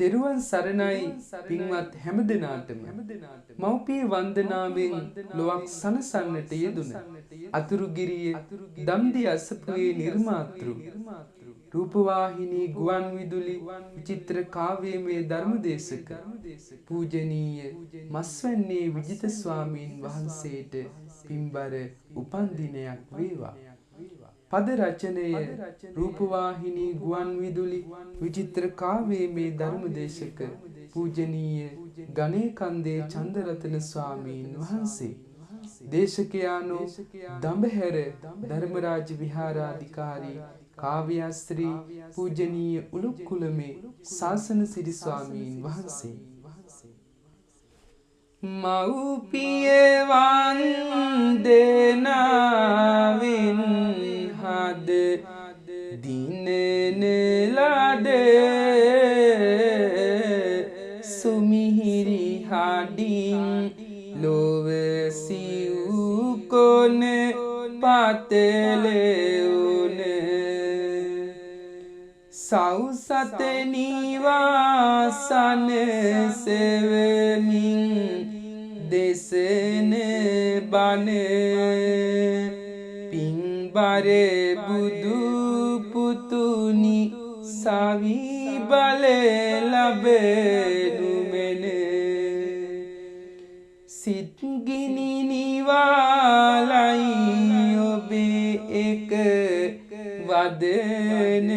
තෙරුවන් සරණයි පින්වත් හැමදෙනාටම මව්පිය වන්දනාවෙන් ලොවක් සනසන්නට යෙදුන අතුරුගිරිය දම්දි අසපුවේ නිර්මාතෘ රූපවාහිනී ගුවන් විදුලි විචිත්‍ර කාව්‍යමය ධර්මදේශක පූජනීය මස්වැන්නේ විජිත ස්වාමීන් වහන්සේට පින්බර උපන්දිනයක් වේවා. පද රචනය රූපවාහිනී ගුවන් විදුලි විචිත්‍ර කාව්‍යමය ධර්මදේශක පූජනීය ගණේකන්දේ චන්දරතන ස්වාමීන් වහන්සේ. දේශකයානෝ දඹහැර ධර්මරාජ විහාරාධිකාරී කාව්‍යශ්‍රී පූජනීය උලුක්කුලමේ ශාසන සිරි ස්වාමීන් වහන්සේ. මව්පිය වන්දනාවෙන් හද දිනන ලද සුමිහිරි හඩින් ලොව සිව් කොන පතලෙවුන සෞසත නිවාසන සෙවමින් දෙසන බන පින්බර බුදු පුතුනි සවි බල ලැබෙනු මෙන සිත් ගිනි නිවාලයි ඔබේ එක වදන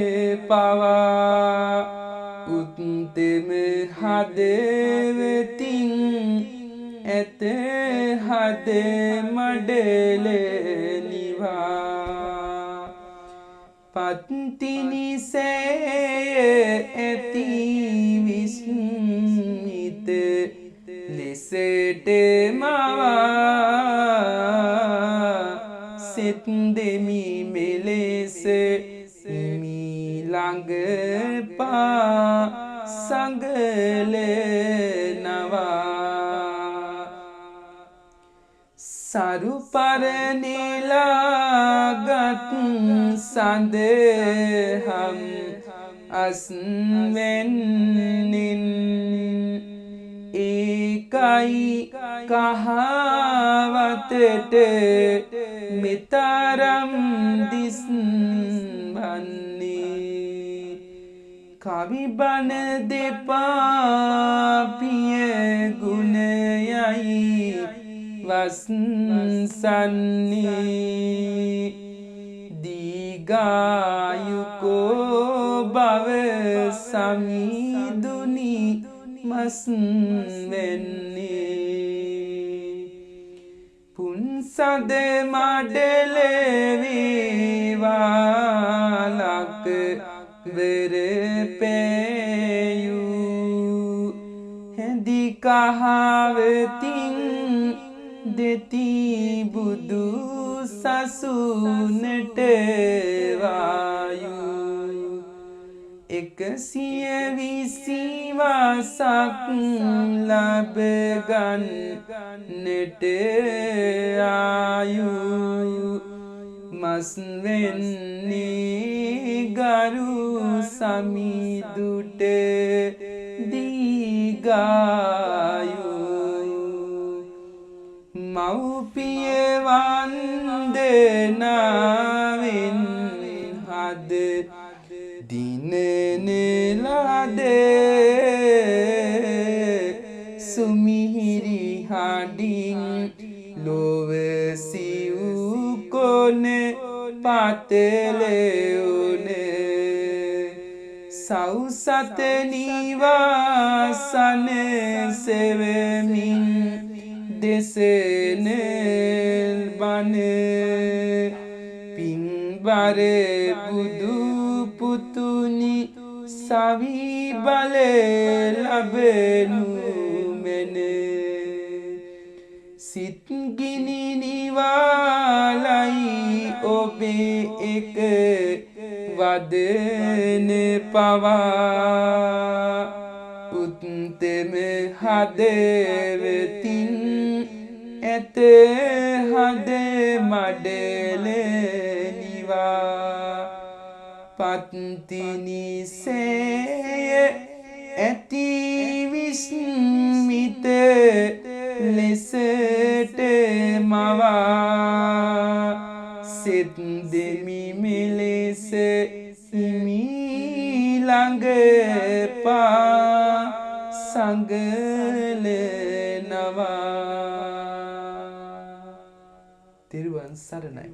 පවා උත්තම හදවතින් ඇත හද මඩල නිවා පත්තිනිසේ ඇති විස්මිත ලෙසට මවා සෙත් දෙමි මෙලෙස ළඟ පා සංගලනවා සරු පරනෙලාගත් සඳහම් අස්වෙන්නින් ඒකයි කහවතට මෙතරම් දිස්වන්නේ කවිබන දෙපා පිය ගුණයයි වස්සන්නේ දීගායුකෝ බව සමිදුනි මස් වෙන්නේ පුන්සද මඩල වේවාලක වෙර පෑයු හැඳි කහවතින් දෙති බුදු සසුනට වායු 120 වසක් ලැබ ගන්නට ආයු මස් වෙන්නේ ගරු සමිදුට දීගායු මව්පිය වන්දනාවෙන් හද දිනන ලද සුමිහිරි හඩින් ලොව සිව් කොන පතලෙවුන සෞසත නිවාසන සෙවමින් දෙසන බන පින්බර බුදු පුතුනි සවි බල ලැබෙනු මෙන සිත් ගිනි නිවාලයි ඔබේ එක වදන පවා උත්තම හදවතින් ඇත හද මඩල නිවා පත්තිනිසේ ඇති විස්මිත ලෙසට මවා සිත් දෙමි මෙලෙස හිමි ළඟ පා සංගලනවා. තෙරුවන් සරණයි.